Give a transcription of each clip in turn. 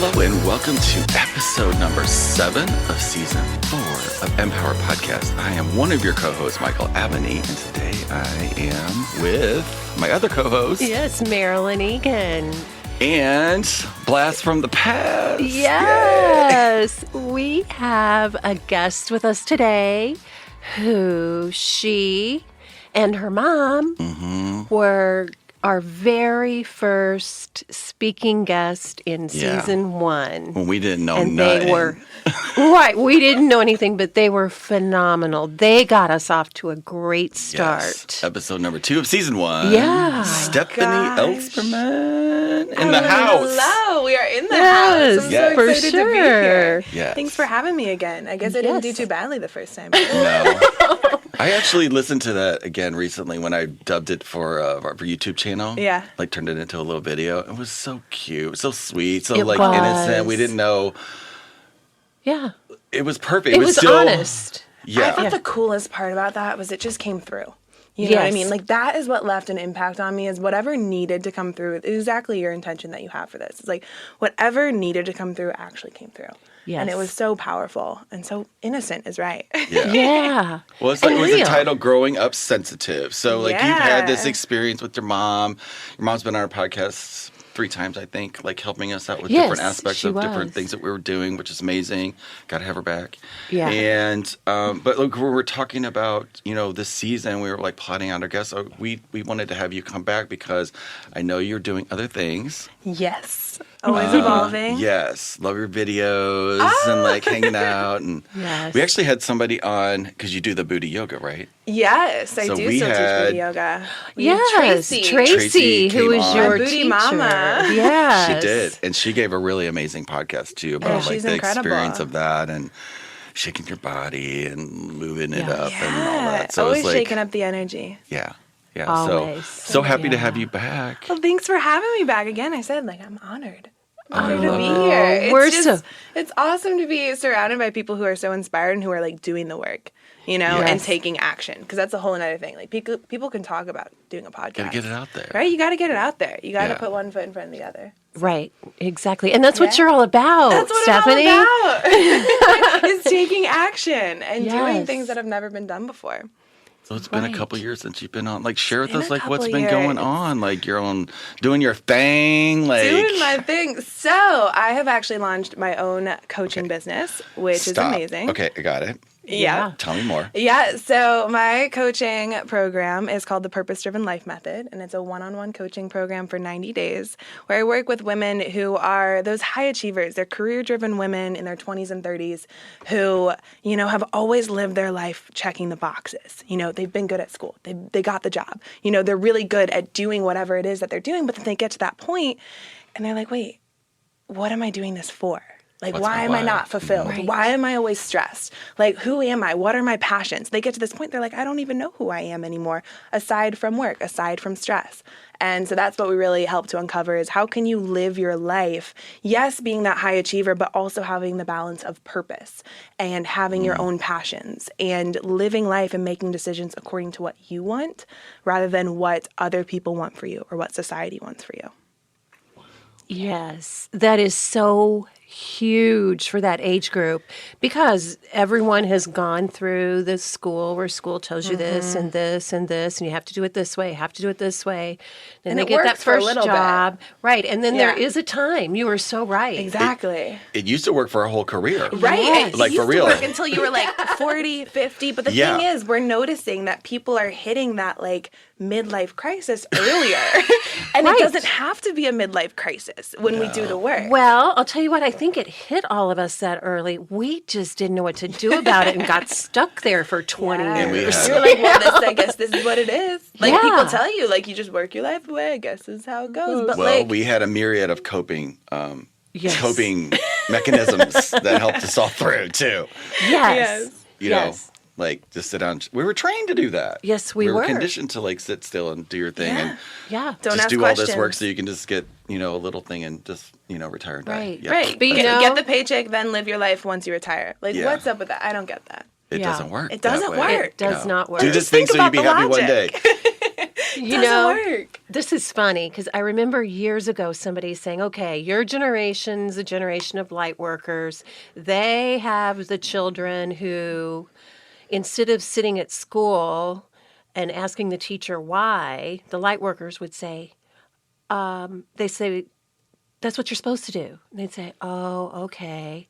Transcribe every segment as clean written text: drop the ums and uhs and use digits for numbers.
Hello and welcome to episode number 7 of season 4 of Empower Podcast. I am one of your co-hosts, Michael Abney, and today I am with my other co-host. Yes, Marilyn Egan. And Blast from the Past. Yes, we have a guest with us today who she and her mom were our very first speaking guest in season 1. When we didn't know and nothing. They were, right, we didn't know anything, but they were phenomenal. They got us off to a great start. Yes. Episode number 2 of season 1. Yeah. Stefanie Elsperman in the house. Hello, we are in the house. I'm so for excited sure. to be here. Yes. Thanks for having me again. I guess I didn't do too badly the first time. No. I actually listened to that again recently when I dubbed it for our YouTube channel. Yeah. Like turned it into a little video. It was so cute, so sweet, so It like was. innocent. We didn't know. Yeah. It was perfect. It was still honest. Yeah. I thought the coolest part about that was it just came through. You know what I Yes. mean? Like that is what left an impact on me is whatever needed to come through, exactly your intention that you have for this. It's like whatever needed to come through actually came through. Yes. And it was so powerful and so innocent is right. Yeah. Yeah. Well, it's like, And it was real. entitled "Growing Up Sensitive." So, like, you've had this Yeah. experience with your mom. Your mom's been on our podcast 3 times, I think, like helping us out with Yes, different aspects she of different was. things that we were doing, which is amazing. Got to have her back. Yeah. And but look, we were talking about this season. We were like plotting out our guests. So we wanted to have you come back because I know you're doing other things. Yes. Always evolving. Yes, love your videos and like hanging out. And Yes. we actually had somebody on because you do the booty yoga, right? Yes, I So do we still had- teach booty yoga. We had Yes, Tracy Tracy, who came was on. your My booty teacher. mama. Yes. She did, and she gave a really amazing podcast too about like she's the incredible. experience of that and shaking your body and moving it Yeah. up and all that. So always it's like, shaking up the energy. yeah. Always. So happy to Yeah. have you back. Well, thanks for having me back again. I said, I'm honored. I'm honored to love be it. here. We're It's it's awesome to be surrounded by people who are so inspired and who are like doing the work, and Yes. taking action. Because that's a whole another thing. Like people can talk about doing a podcast. Gotta get it out there. Right? You got to get it out there. You got to Yeah. put one foot in front of the other. Right, exactly. And that's what Yeah. you're all about, That's what Stephanie. it's all about. Is taking action and doing Yes. things that have never been done before. So it's been a Right. couple years since you've been on. Like, share with been us a like what's couple been going years. on. Like you're on doing your thing. Like Doing my thing. So I have actually launched my own coaching business, which Stop. is amazing. Okay, I got it. Yeah. Tell me more. Yeah, so my coaching program is called the Purpose Driven Life Method, and it's a one-on-one coaching program for 90 days where I work with women who are those high achievers. They're career-driven women in their 20s and 30s who, have always lived their life checking the boxes. They've been good at school. They got the job. They're really good at doing whatever it is that they're doing, but then they get to that point and they're like, wait, what am I doing this for? Like, What's why my am I why? not fulfilled? Right. Why am I always stressed? Like, who am I? What are my passions? They get to this point, they're like, I don't even know who I am anymore, aside from work, aside from stress. And so that's what we really help to uncover is how can you live your life, yes, being that high achiever, but also having the balance of purpose and having your own passions and living life and making decisions according to what you want rather than what other people want for you or what society wants for you. Yes, that is so huge for that age group because everyone has gone through this school where school tells you this and this and this, and you have to do it this way, have to do it this way. Then And they it get that works for a first little bit. job. Right. And then there Yeah. is a time. You are so right. Exactly. It used to work for a whole career. Right. Yes. It Like, used for real. to work until you were like 40, 50. But the Yeah. thing is, we're noticing that people are hitting that like midlife crisis earlier. And Right. it doesn't have to be a midlife crisis when we do the work. Well, I'll tell you what, I think it hit all of us that early. We just didn't know what to do about it and got stuck there for 20 Yeah. And we years. have- You're like, well, I guess this is what it is. Like Yeah. people tell you, like you just work your life away. I guess this is how it goes. But Well, like, we had a myriad of coping Yes. coping mechanisms that helped us all through too. Yes. You know, Yes. like just sit down. We were trained to do that. Yes, we were were. conditioned to like sit still and do your thing and Yeah. Don't just ask do all this questions. work so you can just get a little thing and just retire and die. Right. Yeah. right. But you get, know- get the paycheck, then live your life once you retire. Like, Yeah. what's up with that? I don't get that. It Yeah. doesn't work. It that doesn't way. work. It does not work. Do Just this thing think so you'll about be the happy one day. logic. You Doesn't know, work. this is funny because I remember years ago somebody saying, okay, your generation's a generation of light workers. They have the children who, instead of sitting at school and asking the teacher why, the light workers would say, they say, that's what you're supposed to do. And they'd say, oh, okay.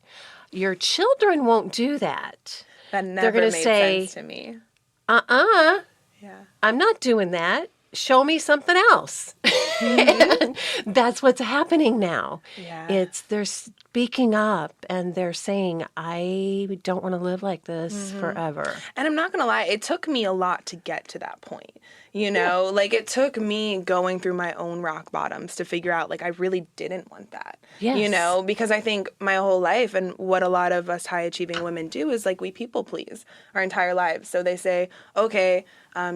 Your children won't do that. That They're never gonna made say, sense to me. Yeah. I'm not doing that. Show me something else. And that's what's happening now. Yeah. They're speaking up and they're saying, I don't want to live like this forever. And I'm not going to lie, it took me a lot to get to that point. You know, like it took me going through my own rock bottoms to figure out, like, I really didn't want that. Yes. You know, because I think my whole life and what a lot of us high achieving women do is like we people please our entire lives. So they say, okay,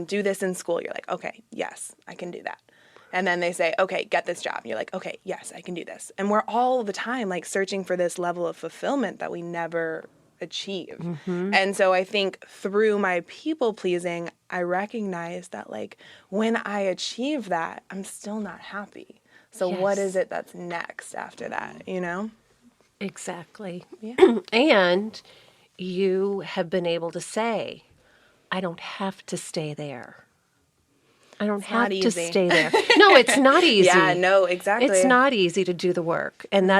do this in school. You're like, okay, yes, I can do that. And then they say, okay, get this job. You're like, okay, yes, I can do this. And we're all the time like searching for this level of fulfillment that we never achieve. And so I think through my people pleasing, I recognize that like when I achieve that, I'm still not happy. So what is it that's next after that, you know? Exactly. Yeah. And you have been able to say, I don't have to stay there. I don't have to easy. stay there. No, it's not easy. Yeah, no, exactly. It's not easy to do the work. And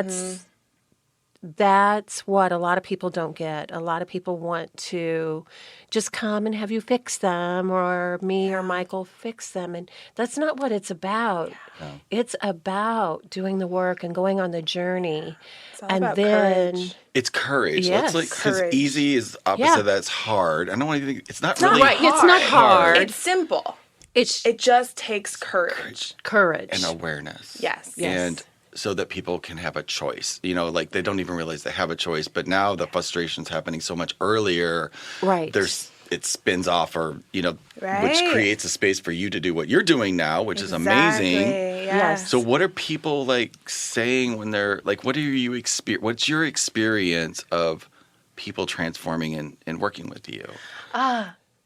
that's what a lot of people don't get. A lot of people want to just come and have you fix them or me or Michael fix them. And that's not what it's about. No. It's about doing the work and going on the journey. It's all and about then courage. It's courage. Yes. Let's like, because Courage. easy is opposite Yeah. of that's hard. I don't want to think, it's not not really right. It's not hard. It's simple. It's It just takes courage. courage. and awareness. Yes. And so that people can have a choice. You know, like they don't even realize they have a choice, but now the frustration's happening so much earlier. Right. It spins off or, you know, which Right. creates a space for you to do what you're doing now, which is Exactly, amazing. Yes. So what are people like saying when they're like, what's your experience of people transforming and working with you?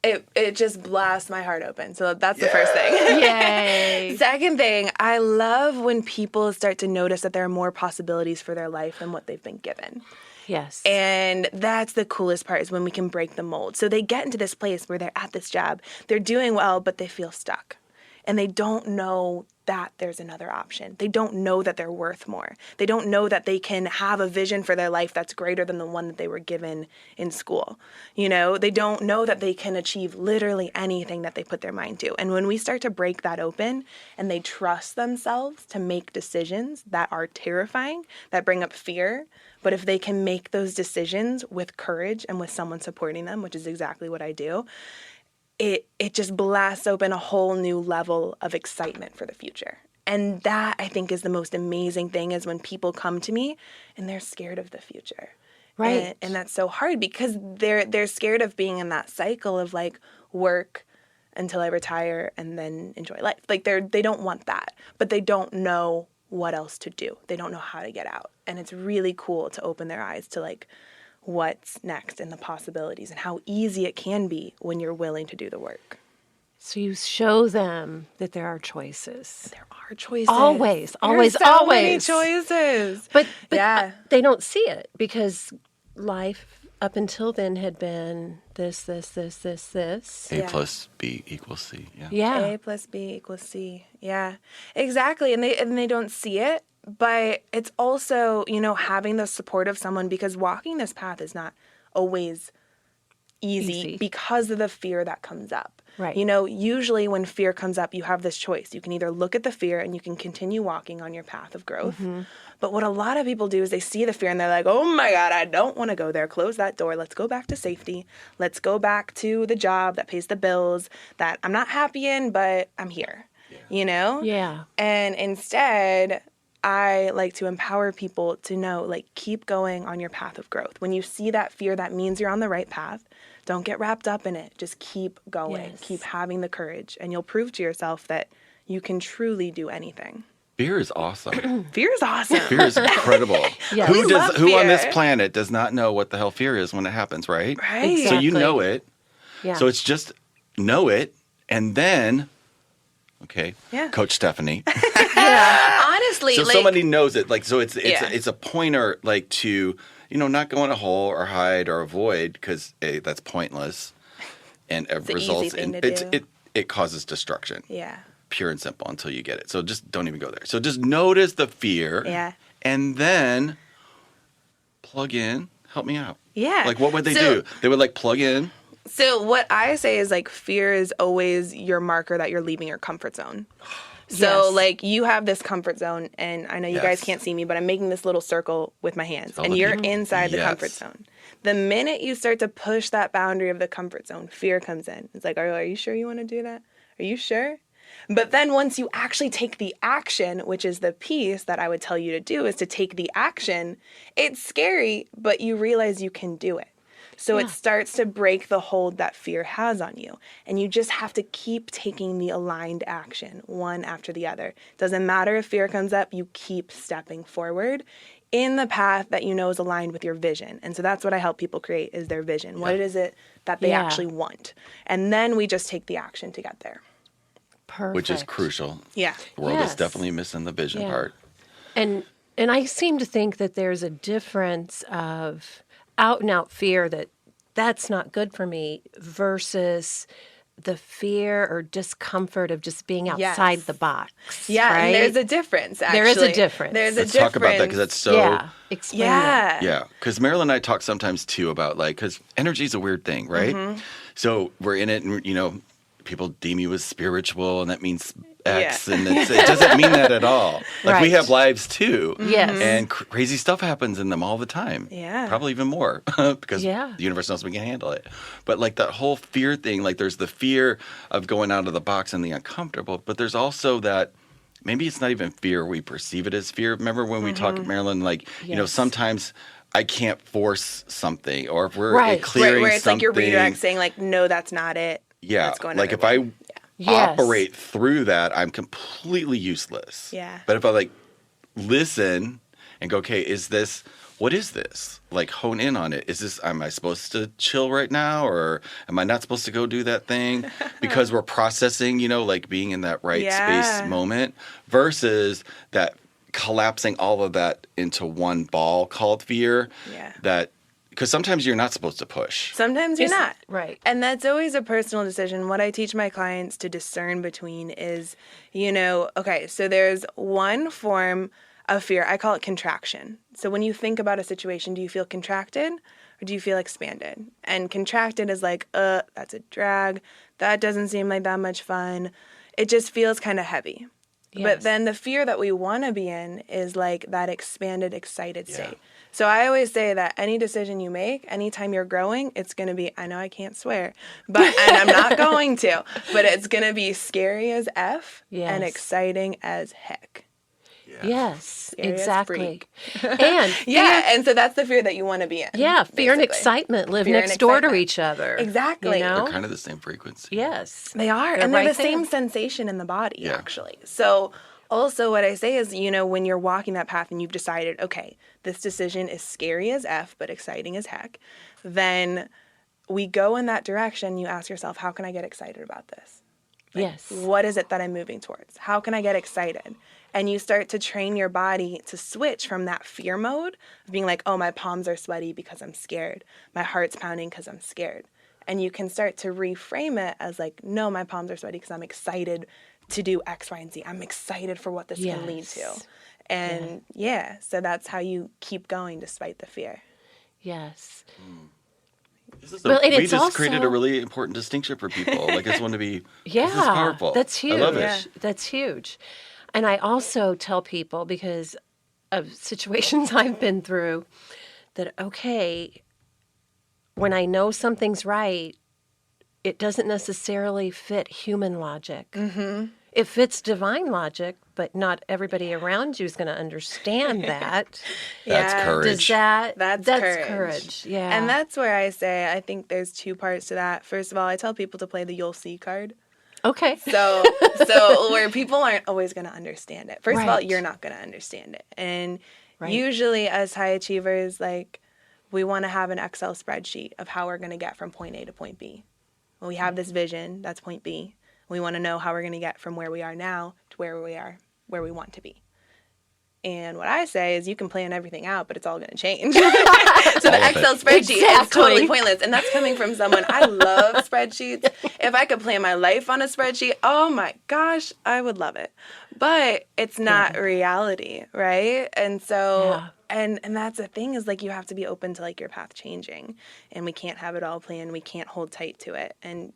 It just blasts my heart open. So that's the first thing. Yay. Second thing, I love when people start to notice that there are more possibilities for their life than what they've been given. Yes. And that's the coolest part is when we can break the mold. So they get into this place where they're at this job, they're doing well, but they feel stuck. And they don't know that there's another option. They don't know that they're worth more. They don't know that they can have a vision for their life that's greater than the one that they were given in school. You know, they don't know that they can achieve literally anything that they put their mind to. And when we start to break that open and they trust themselves to make decisions that are terrifying, that bring up fear, but if they can make those decisions with courage and with someone supporting them, which is exactly what I do, it just blasts open a whole new level of excitement for the future. And that, I think, is the most amazing thing is when people come to me and they're scared of the future. Right. And that's so hard because they're scared of being in that cycle of like work until I retire and then enjoy life. Like they don't want that, but they don't know what else to do. They don't know how to get out. And it's really cool to open their eyes to like what's next and the possibilities and how easy it can be when you're willing to do the work. So you show them that there are choices. There are choices. Always, There's so many choices. But Yeah. they don't see it because life up until then had been this. A Yeah. plus B equals C. Yeah. Yeah. A plus B equals C. Yeah, exactly. And they don't see it, but it's also, you know, having the support of someone because walking this path is not always easy. Because of the fear that comes up. Right. You know, usually when fear comes up, you have this choice. You can either look at the fear and you can continue walking on your path of growth. Mm-hmm. But what a lot of people do is they see the fear and they're like, oh my God, I don't want to go there. Close that door. Let's go back to safety. Let's go back to the job that pays the bills that I'm not happy in, but I'm here. Yeah. You know? Yeah. And instead, I like to empower people to know, like, keep going on your path of growth. When you see that fear, that means you're on the right path. Don't get wrapped up in it. Just keep going. Yes. Keep having the courage. And you'll prove to yourself that you can truly do anything. Fear is awesome. Fear is awesome. Fear is incredible. Yes. Who We love on this fear. planet does not know what the hell fear is when it happens, right? Right. So you Exactly. know it. Yeah. So it's just know it and then Okay. Yeah. Coach Stefanie. Honestly, So like, somebody knows it. Like, so it's Yeah. it's a pointer, like, to, not go in a hole or hide or avoid, because that's pointless, and it an easy results thing in to do. it causes destruction. yeah. Pure and simple until you get it. So just don't even go there. So just notice the fear. Yeah. And then plug in. Help me out. Yeah. Like, what would they So- do? They would, like, plug in. So what I say is, like, fear is always your marker that you're leaving your comfort zone. So, Yes. like, you have this comfort zone, and I know you guys Yes. can't see me, but I'm making this little circle with my hands, Tell and the you're people. inside the Yes. comfort zone. The minute you start to push that boundary of the comfort zone, fear comes in. It's like, are you sure you want to do that? Are you sure? But then once you actually take the action, which is the piece that I would tell you to do, is to take the action, it's scary, but you realize you can do it. So Yeah. it starts to break the hold that fear has on you. And you just have to keep taking the aligned action, one after the other. Doesn't matter if fear comes up, you keep stepping forward in the path that you know is aligned with your vision. And so that's what I help people create, is their vision. What is it that they Yeah. actually want? And then we just take the action to get there. Perfect. Which is crucial. Yeah. The world Yes. is definitely missing the vision Yeah. part. And I seem to think that there's a difference of out and out fear that's not good for me versus the fear or discomfort of just being outside Yes. the box. Yeah, right? and there's a difference, actually. There is a difference. There's a Let's difference. talk about that, because that's so... yeah. Explain that. Yeah. Yeah, because Marilyn and I talk sometimes too about, like, because energy is a weird thing, right? Mm-hmm. So we're in it, and people deem you as spiritual, and that means X, Yeah. and it doesn't mean that at all. Like, we Right. have lives too, Yes. and crazy stuff happens in them all the time. Yeah. Probably even more, because Yeah. the universe knows we can handle it. But, like, that whole fear thing, like, there's the fear of going out of the box and the uncomfortable, but there's also that. Maybe it's not even fear. We perceive it as fear. Remember when we talked, Marilyn, like, Yes. sometimes I can't force something, or if we're Right. clearing Where it's something. like your redirect saying, like, no, that's not it. Yeah. Let's go Like, another if way. Yes. operate through that, I'm completely useless. Yeah. But if I, like, listen and go, okay, what is this? Like, hone in on it. Am I supposed to chill right now, or am I not supposed to go do that thing? Because we're processing, like, being in that right Yeah. space moment, versus that collapsing all of that into one ball called fear. Yeah. Because sometimes you're not supposed to push. Sometimes you're not. Right. And that's always a personal decision. What I teach my clients to discern between is, okay, so there's one form of fear. I call it contraction. So when you think about a situation, do you feel contracted or do you feel expanded? And contracted is like, that's a drag. That doesn't seem like that much fun. It just feels kind of heavy. Yes. But then the fear that we want to be in is like that expanded, excited Yeah. state. So I always say that any decision you make, anytime you're growing, it's going to be, I know I can't swear, and I'm not going to, but it's going to be scary as F and Yes. exciting as heck. Yes, Scary as exactly. freak. And Yeah, and so that's the fear that you want to be in. yeah, fear and basically. excitement live Fear and next door to excitement. each other. Exactly. You know? They're kind of the same frequency. Yes. They are, They're and they're right the same there. sensation in the body, Yeah. actually. So also what I say is, when you're walking that path and you've decided, okay, this decision is scary as F, but exciting as heck, then we go in that direction. You ask yourself, how can I get excited about this? Yes. What is it that I'm moving towards? How can I get excited? And you start to train your body to switch from that fear mode of being like, oh, my palms are sweaty because I'm scared. My heart's pounding because I'm scared. And you can start to reframe it as like, no, my palms are sweaty because I'm excited to do X, Y, and Z. I'm excited for what this can lead to. Yes. And so that's how you keep going despite the fear. Yes. We and just created a also- really important distinction for people. Like, I just want to be, Yeah. this is powerful. That's huge. I love it. Yeah. That's huge. And I also tell people, because of situations I've been through, that, okay, when I know something's right, it doesn't necessarily fit human logic. Mm-hmm. It fits divine logic, but not everybody around you is going to understand that. That's Yeah. courage. Does that? That's courage. Yeah. And that's where I say, I think there's two parts to that. First of all, I tell people to play the you'll see card. okay. So where people aren't always going to understand it. First of all, Right. you're not going to understand it. And Right. usually as high achievers, like, we want to have an Excel spreadsheet of how we're going to get from point A to point B. When we have this vision, that's point B. We want to know how we're going to get from where we are now to where we want to be. And what I say is you can plan everything out, but it's all going to change. So the Excel spreadsheet is totally pointless. And that's coming from someone, I love spreadsheets. If I could plan my life on a spreadsheet, oh my gosh, I would love it. But it's not reality, right? And so, and that's the thing is like you have to be open to like your path changing. And we can't have it all planned. We can't hold tight to it. And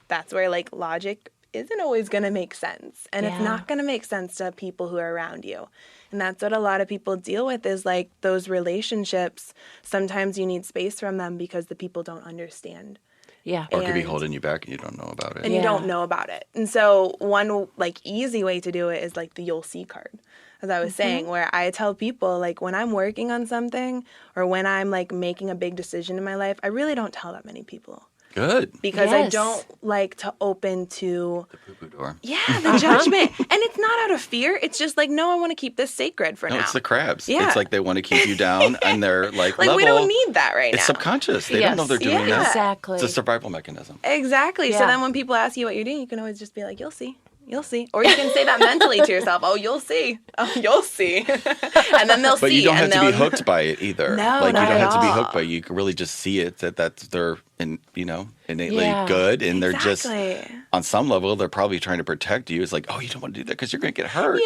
that's where like logic isn't always going to make sense. And it's not going to make sense to people who are around you. And that's what a lot of people deal with is like those relationships. Sometimes you need space from them because the people don't understand. Yeah. Or it could be holding you back and you don't know about it. And you don't know about it. And so one like easy way to do it is like the you'll see card. As I was saying, where I tell people like when I'm working on something or when I'm like making a big decision in my life, I really don't tell that many people. Good. Because I don't like to open to the poo-poo door. Yeah, the judgment. And it's not out of fear. It's just like, no, I want to keep this sacred for now. No, it's the crabs. Yeah. It's like they want to keep you down and they're like level. We don't need that right now. It's subconscious. They don't know they're doing that. Exactly. It's a survival mechanism. Exactly. So then when people ask you what you're doing, you can always just be like, you'll see. You'll see. Or you can say that mentally to yourself. Oh, you'll see. Oh, you'll see. And then they'll see. But you don't have to be hooked by it either. No, like you not don't at have to be all. hooked by it. You can really just see it that they're innately good and they're just on some level they're probably trying to protect you. It's like, oh, you don't want to do that because you're going to get hurt.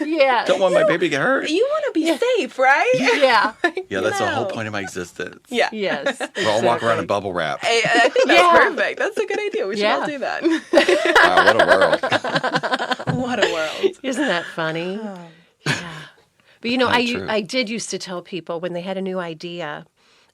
Yeah. Don't want my baby to get hurt. You want to be safe, right? Yeah. Yeah, that's the whole point of my existence. Yeah. Yes. We'll all walk around in bubble wrap. I think that's perfect. That's a good idea. We should all do that. Wow, what a world. What a world. Isn't that funny? Oh. Yeah. But I did used to tell people when they had a new idea,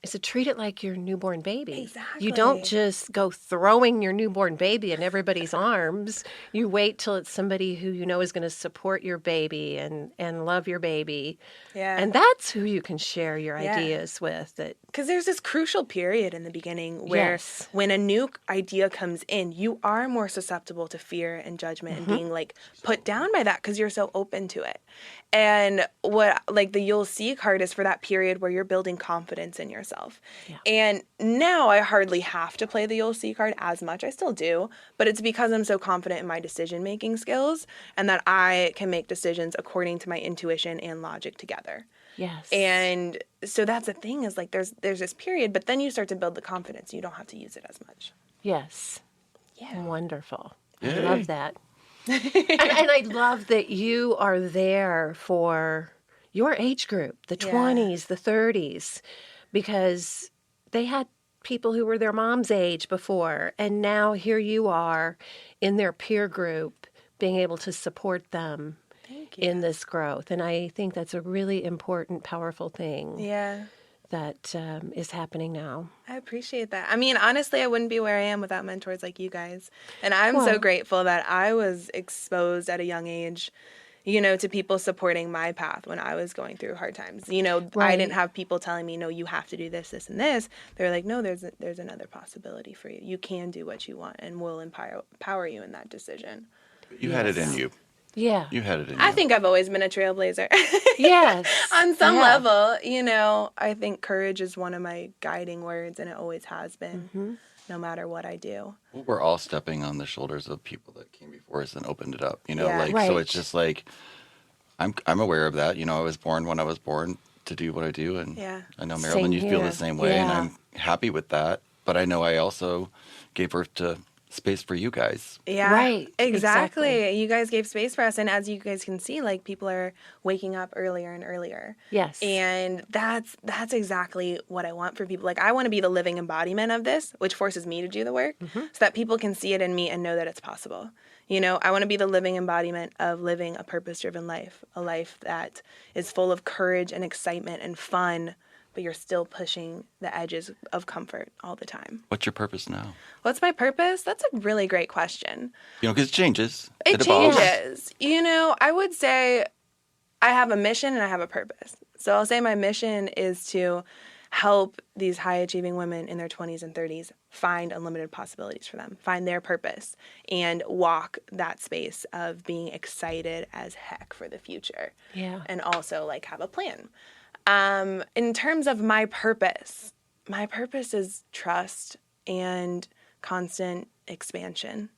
I said, treat it like your newborn baby. Exactly. You don't just go throwing your newborn baby in everybody's arms. You wait till it's somebody who you know is going to support your baby and love your baby. Yeah. And that's who you can share your ideas with. Because there's this crucial period in the beginning where when a new idea comes in, you are more susceptible to fear and judgment and being like put down by that because you're so open to it. And what like the you'll see card is for that period where you're building confidence in yourself. Yeah. And now I hardly have to play the you'll see card as much. I still do, but it's because I'm so confident in my decision making skills and that I can make decisions according to my intuition and logic together. Yes. And so that's the thing is like there's this period, but then you start to build the confidence. You don't have to use it as much. Yes. Yeah. Wonderful. Yeah. I love that. and I love that you are there for your age group, the 20s, the 30s, because they had people who were their mom's age before, and now here you are in their peer group being able to support them in this growth. And I think that's a really important, powerful thing that is happening now. I appreciate that. I mean, honestly, I wouldn't be where I am without mentors like you guys. And I'm so grateful that I was exposed at a young age, you know, to people supporting my path when I was going through hard times. You know, I didn't have people telling me, no, you have to do this, this, and this. They're like, no, there's another possibility for you. You can do what you want, and we'll empower you in that decision. You had it in you. Yeah. You had it in you. I think I've always been a trailblazer. Yes. On some level, you know, I think courage is one of my guiding words, and it always has been, no matter what I do. Well, we're all stepping on the shoulders of people that came before us and opened it up, you know, so it's just like, I'm aware of that. You know, I was born when I was born to do what I do. And I know, Marilyn, you feel the same way, and I'm happy with that. But I know I also gave birth to space for you guys. Yeah. Right. Exactly. You guys gave space for us. And as you guys can see, like people are waking up earlier and earlier. Yes. And that's exactly what I want for people. Like I want to be the living embodiment of this, which forces me to do the work so that people can see it in me and know that it's possible. You know, I want to be the living embodiment of living a purpose-driven life, a life that is full of courage and excitement and fun, but you're still pushing the edges of comfort all the time. What's your purpose now? What's my purpose? That's a really great question. You know, because it changes. It evolves. changes. You know, I would say I have a mission and I have a purpose. So I'll say my mission is to help these high-achieving women in their 20s and 30s find unlimited possibilities for them, find their purpose, and walk that space of being excited as heck for the future. Yeah. And also, like, have a plan. In terms of my purpose is trust and constant expansion,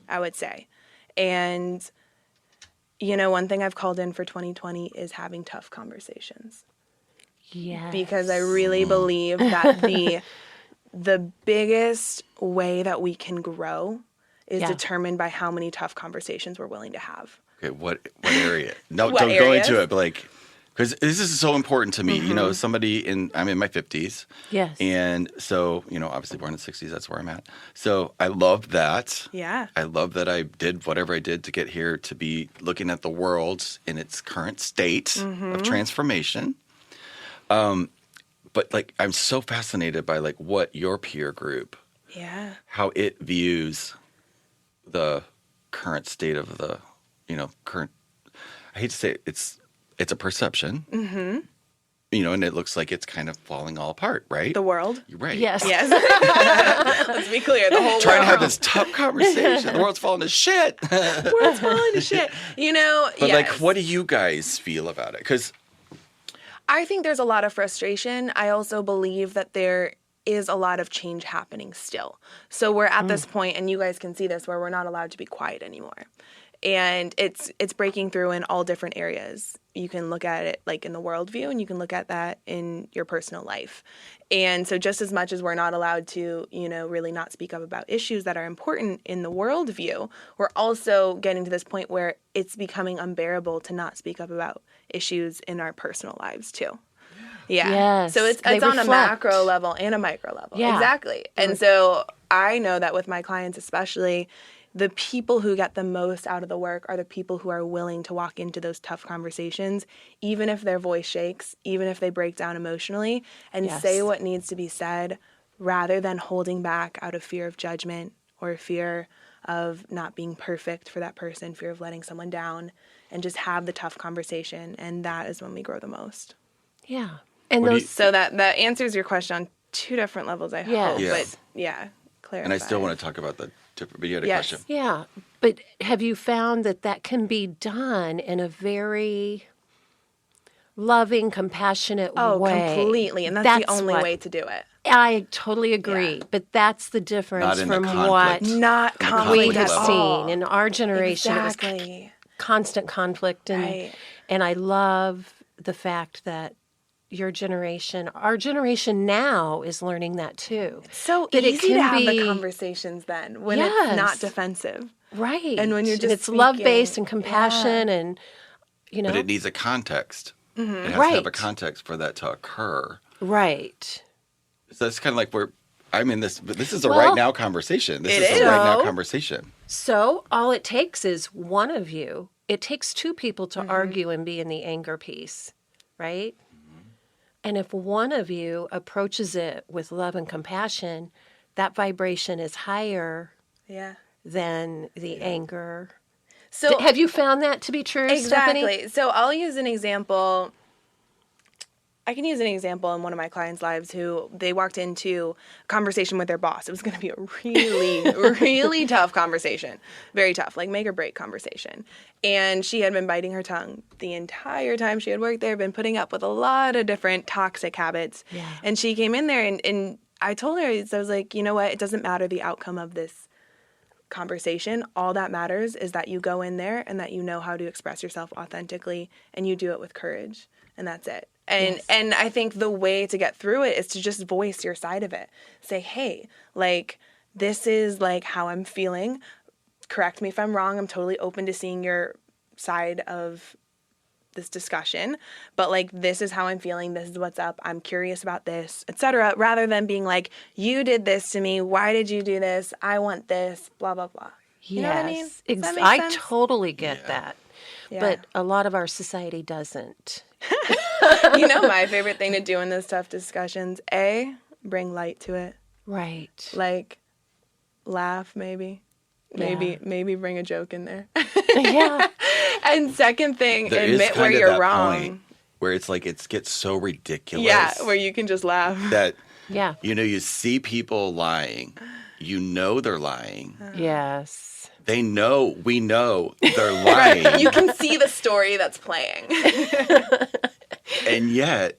I would say. And, you know, one thing I've called in for 2020 is having tough conversations. Yes. Because I really believe that the biggest way that we can grow is determined by how many tough conversations we're willing to have. Okay, what area? No, What don't go areas? into it, but like, because this is so important to me. You know, I'm in my 50s. Yes. And so, you know, obviously born in the 60s, that's where I'm at. So I love that. Yeah. I love that I did whatever I did to get here, to be looking at the world in its current state of transformation. But like, I'm so fascinated by like what your peer group, how it views the current state of the, you know, current, I hate to say it, it's a perception, you know, and it looks like it's kind of falling all apart, right? The world? You're right. Yes. Yes. Let's be clear. The whole Trying to have world. this tough conversation. The world's falling to shit. The world's falling to shit. You know, But like, yes. what do you guys feel about it? Because I think there's a lot of frustration. I also believe that there is a lot of change happening still. So we're at this point, and you guys can see this, where we're not allowed to be quiet anymore. And it's breaking through in all different areas. You can look at it like in the worldview, and you can look at that in your personal life. And so just as much as we're not allowed to, you know, really not speak up about issues that are important in the worldview, we're also getting to this point where it's becoming unbearable to not speak up about issues in our personal lives too. Yeah. Yes, So it's they on a reflect. macro level and a micro level. Yeah. Exactly. And so I know that with my clients especially, the people who get the most out of the work are the people who are willing to walk into those tough conversations, even if their voice shakes, even if they break down emotionally, and say what needs to be said, rather than holding back out of fear of judgment or fear of not being perfect for that person, fear of letting someone down, and just have the tough conversation. And that is when we grow the most. Yeah. And What do those, So that answers your question on two different levels, I hope. Yes. But yeah, clarify. and I still want to talk about the different, but you had a Yes. question. yeah. But have you found that that can be done in a very loving, compassionate way? Completely. And that's the only what- way to do it. I totally agree. Yeah. But that's the difference Not in the from conflict. what Not From the conflict we conflict have at level. all. seen in our generation. It was Exactly. constant conflict. And, Right. and I love the fact that our generation now is learning that too. So that it easy can to have be- the conversations then when it's Yes. not defensive. Right. And when you're just it's love-based and speaking- compassion and, you know. But it needs a context. It has to have a Right. context for that to occur. Right. So it's kind of like I'm in this, but this is a Well, right now conversation. This it is is. a right now So- conversation. So all it takes is one of you. It takes two people to argue and be in the anger piece, right? And if one of you approaches it with love and compassion, that vibration is higher Yeah. than the anger. So Have you found that to be true, Stephanie? exactly. So I'll use an example. I can use an example in one of my clients' lives who they walked into a conversation with their boss. It was going to be a really, really tough conversation. Very tough, like make or break conversation. And she had been biting her tongue the entire time she had worked there, been putting up with a lot of different toxic habits. Yeah. And she came in there and I told her, I was like, you know what? It doesn't matter the outcome of this conversation. All that matters is that you go in there and that you know how to express yourself authentically and you do it with courage. And that's it. And Yes. and I think the way to get through it is to just voice your side of it. Say, hey, like, this is like how I'm feeling. Correct me if I'm wrong. I'm totally open to seeing your side of this discussion, but like, this is how I'm feeling. This is what's up. I'm curious about this, etc. Rather than being like, you did this to me. Why did you do this? I want this, blah, blah, blah. You know what I mean? Does that make I sense? totally get that. Yeah. But a lot of our society doesn't. You know, my favorite thing to do in those tough discussions, bring light to it. Right. Like, laugh, maybe bring a joke in there. Yeah. And second thing, There is admit where kind of you're that wrong. point where it's like it gets so ridiculous. Yeah, where you can just laugh. that Yeah. you know, you see people lying. You know they're lying. Yes. We know they're lying. You can see the story that's playing. And yet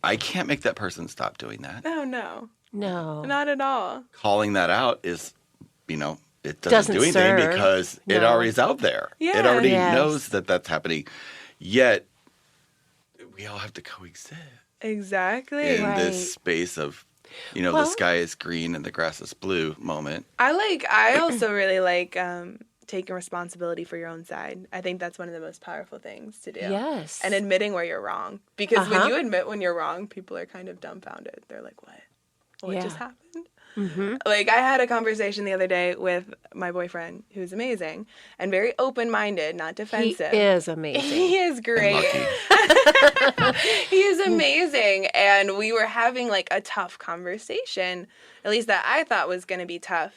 I can't make that person stop doing that. Oh, no. No. Not at all. Calling that out is it doesn't do anything serve. because it No. already is out there. Yeah. It already Yes. knows that that's happening. Yet, we all have to coexist Exactly. in Right. this space of, the Well- sky is green and the grass is blue moment. I also really like taking responsibility for your own side. I think that's one of the most powerful things to do. Yes. And admitting where you're wrong. Because when Uh-huh. you admit when you're wrong, people are kind of dumbfounded. They're like, what? What Yeah. just happened? Mm-hmm. Like, I had a conversation the other day with my boyfriend, who's amazing and very open-minded, not He defensive. is amazing. He is And great. lucky. He is amazing. And we were having like a tough conversation, at least that I thought was going to be tough.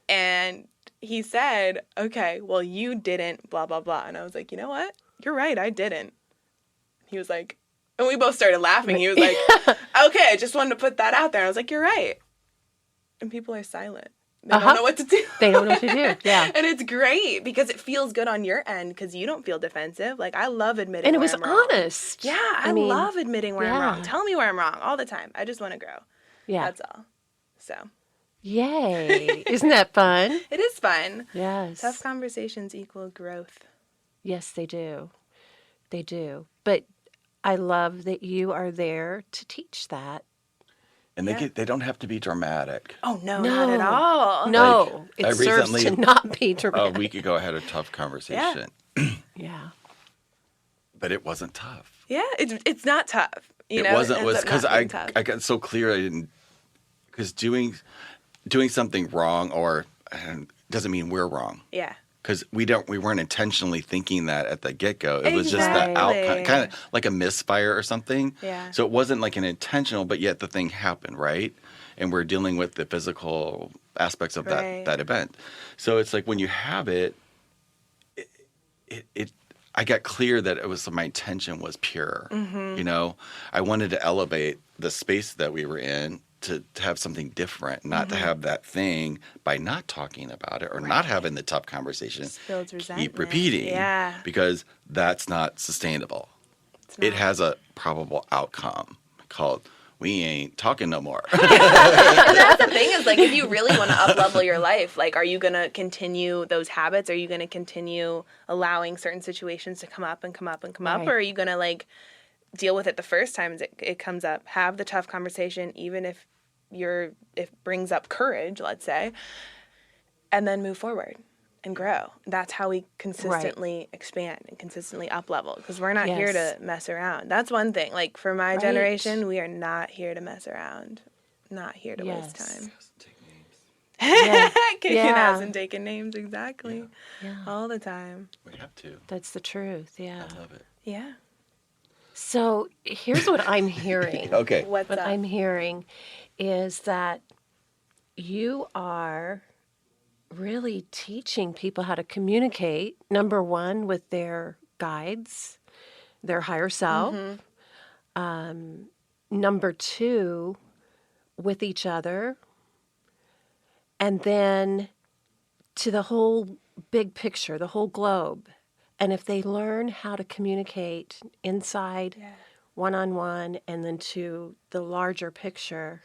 And he said, okay, well, you didn't, blah, blah, blah. And I was like, you know what? You're right. I didn't. He was like, and we both started laughing. He was like, okay, I just wanted to put that out there. And I was like, you're right. And people are silent. They don't know what to do. They don't know what to do. Yeah. And it's great because it feels good on your end because you don't feel defensive. Like, I love admitting And it where was I'm wrong. honest. Yeah, I I mean, love admitting where I'm yeah. wrong. Tell me where I'm wrong all the time. I just want to grow. Yeah. That's all. So, Yay. Isn't that fun? it is fun. Yes. Tough conversations equal growth. Yes, they do. They do. But I love that you are there to teach that. And they don't have to be dramatic. Oh, no, No. not at all. No, I it serves recently- to not be A dramatic. week ago, I had a tough conversation, Yeah. but it wasn't tough. Yeah, it's not tough. You know, It wasn't ends up because not I being tough. got so clear I didn't, because doing something wrong or doesn't mean we're wrong. Yeah. Because we weren't intentionally thinking that at the get-go. It was just the Exactly. outcome, kind of like a misfire or something. Yeah. So it wasn't like an intentional, but yet the thing happened, right? And we're dealing with the physical aspects of Right. that event. So it's like when you have it, I got clear that it was my intention was pure. Mm-hmm. I wanted to elevate the space that we were in to have something different, not to Mm-hmm. have that thing by not talking about it or not having the tough conversation. Just builds resentment. Keep repeating. Yeah. Because that's not sustainable. It's It not. has a probable outcome called we ain't talking no more. And that's the thing is, like, if you really want to up-level your life, like, are you going to continue those habits? Are you going to continue allowing certain situations to come up and come up and come up? Right. Or are you going to, like, deal with it the first time it comes up, have the tough conversation, even if it brings up courage, let's say, and then move forward and grow. That's how we consistently expand and consistently up-level, because we're not here Yes. to mess around. That's one thing. Like, for my Right. generation, we are not here to mess around. Not here to waste Yes. time. Yeah. Kicking Yeah. ass and taking names, exactly. Yeah. All the time. We have to. That's the truth. Yeah. I love it. Yeah. So here's what I'm hearing. Okay. What's What up? I'm hearing is that you are really teaching people how to communicate, number one, with their guides, their higher self. Number two, with each other. And then to the whole big picture, the whole globe. And if they learn how to communicate inside, Yeah. one-on-one, and then to the larger picture,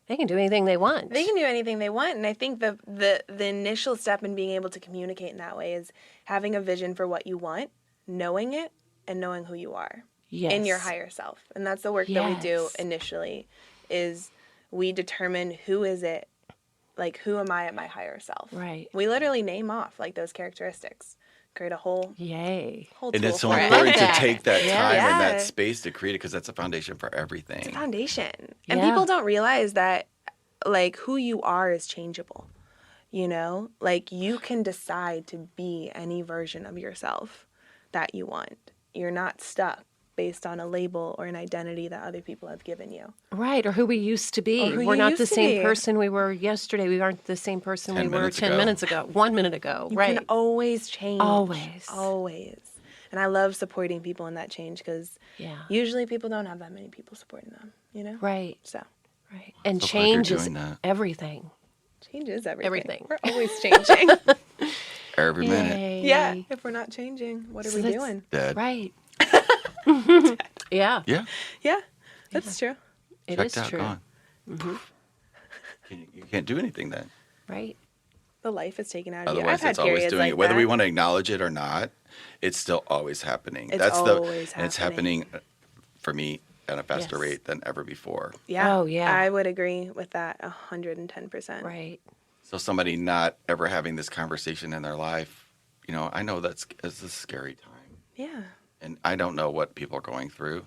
they can do anything they want. They can do anything they want, and I think the initial step in being able to communicate in that way is having a vision for what you want, knowing it, and knowing who you are in your Yes. higher self. And that's the work that we do Yes. initially, is we determine who is it, like, who am I at my higher self? Right. We literally name off, like, those characteristics, create a whole Yay. tool And it's so for it. important to that. take that Yeah. time and Yeah. that space to create it because that's a foundation for everything. It's a foundation. And Yeah. people don't realize that, like, who you are is changeable. You know? Like, you can decide to be any version of yourself that you want. You're not stuck based on a label or an identity that other people have given you. Right, or who we used to be. Or who We're you not used the to same be. person we were yesterday. We aren't the same person 10 we were minutes 10 ago. minutes ago, 1 minute ago. You right. can always change. Always. Always. And I love supporting people in that change because Yeah. usually people don't have that many people supporting them, you know? Right, So, right. And So glad you're change is doing that. everything. change is everything. Everything. We're always changing. Every minute. Yay. Yeah. If we're not changing, what are So we that's- doing? Dead. Right. Yeah, Yeah. Yeah, that's true. it Checked is out. true. Gone. You can't do anything then. Right. the life is taken out of you. Otherwise, I've had it's always periods doing like it. Whether that. we want to acknowledge it or not, it's still always happening. It's That's always and it's happening for me at a faster Yes. rate than ever before. Yeah. Oh, yeah. I would agree with that 110%. Right. So somebody not ever having this conversation in their life, I know it's a scary time. Yeah. And I don't know what people are going through.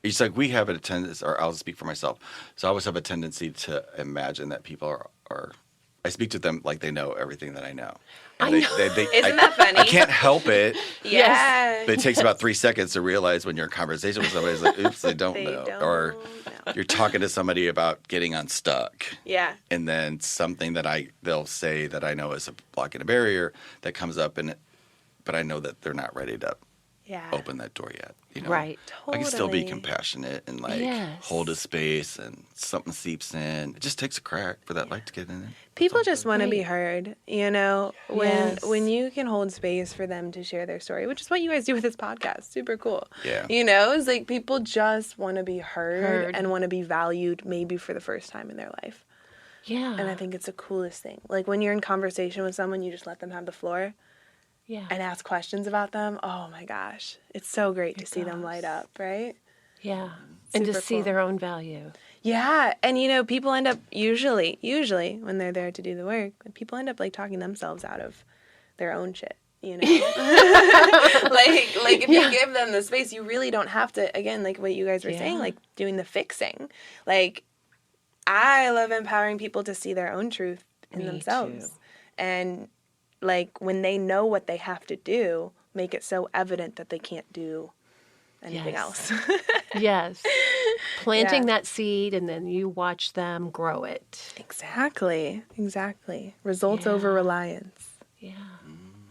It's like we have a tendency, or I'll speak for myself. So I always have a tendency to imagine that people are I speak to them like they know everything that I know. And I know. Isn't that funny? I can't help it. Yeah. But it takes about 3 seconds to realize when you're in conversation with somebody, it's like, oops, they don't They know. don't Or know. you're talking to somebody about getting unstuck. Yeah. And then something that they'll say that I know is a block and a barrier that comes up, but I know that they're not ready to Yeah. open that door yet. Right. I can still be Totally. compassionate and Yes. hold a space, and something seeps in. It just takes a crack for that light to get in. People just want to be Right. heard, Yes. when you can hold space for them to share their story, which is what you guys do with this podcast. Super cool. Yeah. It's like people just want to be heard and want to be valued maybe for the first time in their life. Yeah. And I think it's the coolest thing. Like when you're in conversation with someone, you just let them have the floor yeah. and ask questions about them. Oh my gosh. It's so great to see them does. light up, right? Yeah. And to Super see cool. their own value. Yeah, and people end up usually when they're there to do the work, people end up like talking themselves out of their own shit. Like if you give them the space, you really don't have to. Again, like what you guys were saying, Yeah. like doing the fixing. Like I love empowering people to see their own truth in Me themselves, too. and like when they know what they have to do, make it so evident that they can't do anything Yes. else. Yes. Planting Yeah. that seed and then you watch them grow it. Exactly. Results Yeah. over reliance. Yeah.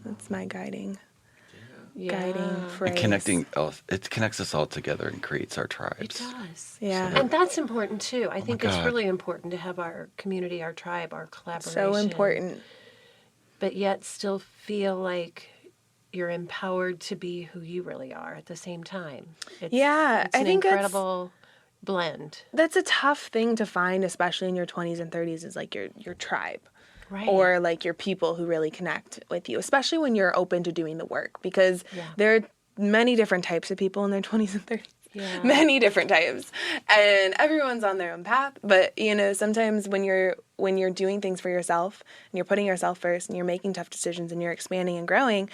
That's my guiding Yeah. phrase. And it connects us all together and creates our It tribes. does. Yeah. And that's important too. I think it's God. really important to have our community, our tribe, our collaboration. So important. But yet still feel like you're empowered to be who you really are at the same time. Yeah, it's I an think that's- incredible blend. That's a tough thing to find, especially in your 20s and 30s, is like your tribe. Right. Or like your people who really connect with you, especially when you're open to doing the work, because Yeah. there are many different types of people in their 20s and 30s. Yeah. Many different types, and everyone's on their own path. But sometimes when you're doing things for yourself and you're putting yourself first and you're making tough decisions and you're expanding and growing,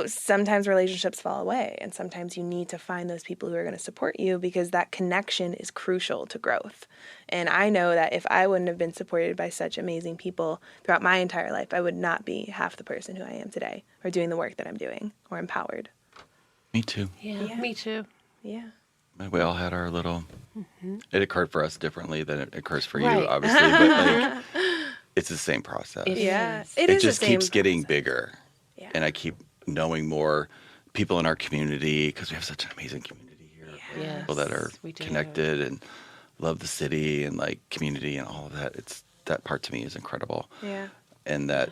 sometimes relationships fall away, and sometimes you need to find those people who are going to support you, because that connection is crucial to growth. And I know that if I wouldn't have been supported by such amazing people throughout my entire life, I would not be half the person who I am today, or doing the work that I'm doing, or empowered. Me too. Yeah. Me too. Yeah. We all had our little. It occurred for us differently than it occurs for Right. you, obviously, but like it's the same process. It Yeah. is. It It is just the same keeps getting process. bigger, Yeah. and I keep knowing more people in our community, because we have such an amazing community here. Yes, People that are we do. connected and love the city and like community and all of that. That part to me is incredible, Yeah. and that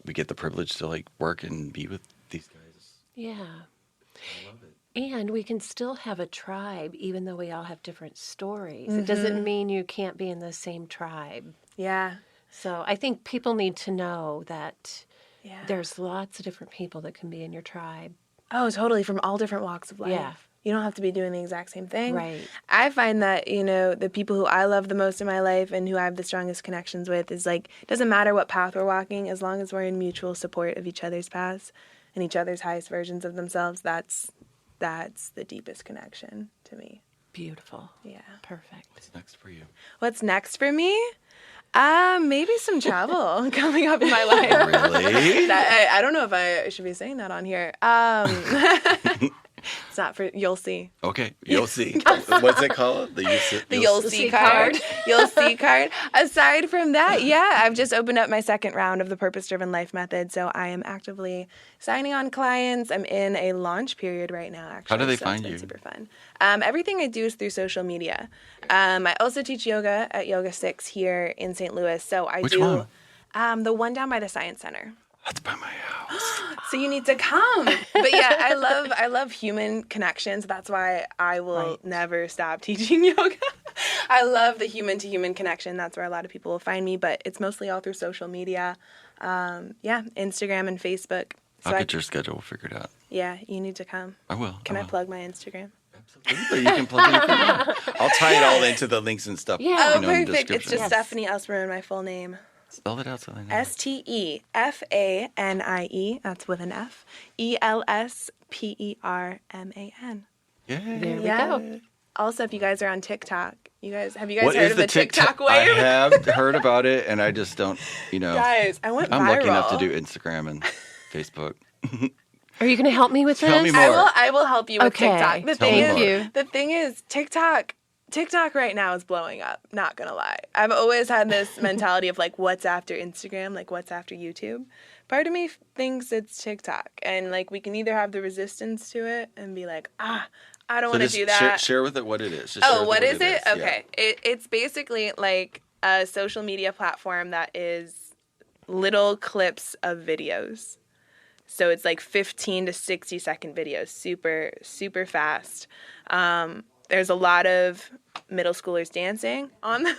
we get the privilege to like work and be with these guys. Yeah. I love it. And we can still have a tribe, even though we all have different stories. It doesn't mean you can't be in the same tribe. Yeah. So I think people need to know that Yeah. there's lots of different people that can be in your tribe. Oh, totally. From all different walks of life. Yeah. You don't have to be doing the exact same thing. Right. I find that, the people who I love the most in my life and who I have the strongest connections with is like, it doesn't matter what path we're walking, as long as we're in mutual support of each other's paths and each other's highest versions of themselves, that's the deepest connection to me. Beautiful. Yeah. Perfect. What's next for you? What's next for me? Maybe some travel coming up in my life. Really? I don't know if I should be saying that on here. It's not for, you'll see. Okay, you'll see. What's it called? The you'll see card. You'll see card. Aside from that, yeah, I've just opened up my second round of the Purpose-Driven Life Method, so I am actively signing on clients. I'm in a launch period right now, actually. How do they so find it's been you? super fun. Everything I do is through social media. I also teach yoga at Yoga 6 here in St. Louis, so I Which do one? the one down by the Science Center. That's by my house. So you need to come. But yeah, I love human connections. That's why I will Right. never stop teaching yoga. I love the human-to-human connection. That's where a lot of people will find me, but it's mostly all through social media. Instagram and Facebook. I'll get your schedule figured out. Yeah, you need to come. I will. Can I plug my Instagram? Absolutely. You can plug anything in. I'll tie it all into the links and stuff. Yeah. In the Perfect. It's description. just Stefanie Elsperman, my full name. Spell it out so I know. Stefanie. That's with an F. Elsperman. Yeah. There we go. Also, if you guys are on TikTok, have you What heard is of the TikTok wave? I have heard about it, and I just don't, Guys, I went I'm viral. lucky enough to do Instagram and Facebook. Are you going to help me with this? Tell me more. I will help you with Okay. TikTok. Thank you. The thing is, TikTok right now is blowing up, not gonna lie. I've always had this mentality of like, what's after Instagram, like what's after YouTube. Part of me thinks it's TikTok, and like we can either have the resistance to it and be like, I don't want to do that. Share with it what it is. Just share with what is it? Yeah. Okay. It's basically like a social media platform that is little clips of videos. So it's like 15 to 60 second videos, super, super fast. There's a lot of middle schoolers dancing on them.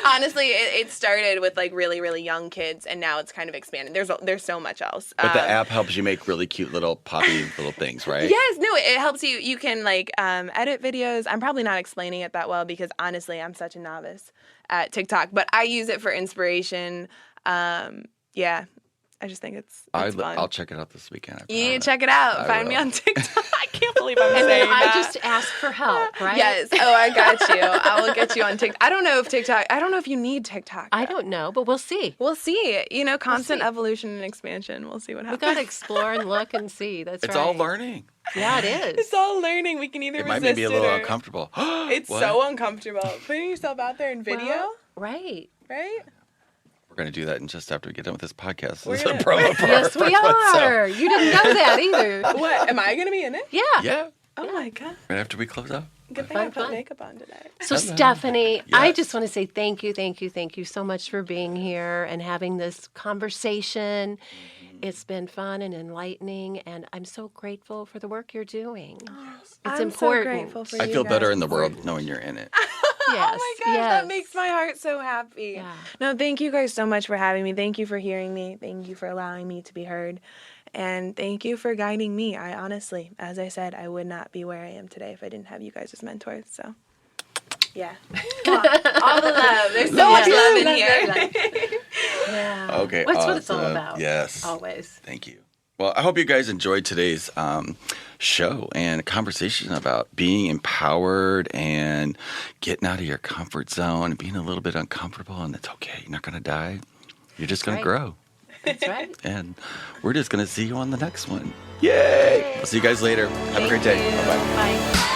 Honestly, it started with like really, really young kids, and now it's kind of expanded. There's so much else. But the app helps you make really cute little poppy little things, right? Yes, no, it helps you. You can like edit videos. I'm probably not explaining it that well because honestly, I'm such a novice at TikTok. But I use it for inspiration. I just think it's fun. I'll check it out this weekend. You check it out. Find me on TikTok. I can't believe I'm And saying then I that. just ask for help, right? Yes. Oh, I got you. I will get you on TikTok. I don't know if you need TikTok. I don't know, but we'll see. We'll see. Constant see. evolution and expansion. We'll see what We happens. got to explore and look and see. That's It's right. all learning. Yeah, it is. It's all learning. We can either It might resist make me a it little or... uncomfortable. It's What? so uncomfortable. Putting yourself out there in video, Well, right. right? We're going to do that in just after we get done with this podcast. We're This is a gonna- promo for Yes, our we first one, so- are. You didn't know that either. What? Am I going to be in it? Yeah. Yeah. Oh my God. Right after we close up. Good thing I Fun. put makeup on today. So, Hello. Stephanie, I Yes. just want to say thank you so much for being here and having this conversation. It's been fun and enlightening, and I'm so grateful for the work you're doing. It's I'm important. so grateful for you I feel better guys. in the world knowing you're in it. Yes, Oh my gosh, yes. that makes my heart so happy. Yeah. No, thank you guys so much for having me. Thank you for hearing me. Thank you for allowing me to be heard. And thank you for guiding me. I honestly, as I said, I would not be where I am today if I didn't have you guys as mentors. So, yeah. All the love. There's so much love in here. Yeah. Okay, That's what it's all awesome. about. Yes. Always. Thank you. Well, I hope you guys enjoyed today's show and conversation about being empowered and getting out of your comfort zone and being a little bit uncomfortable. And it's okay. You're not going to die. You're just going Right. to grow. That's right. And we're just going to see you on the next one. Yay! I'll see you guys later. Have a great day. Thank you. Bye-bye. Bye.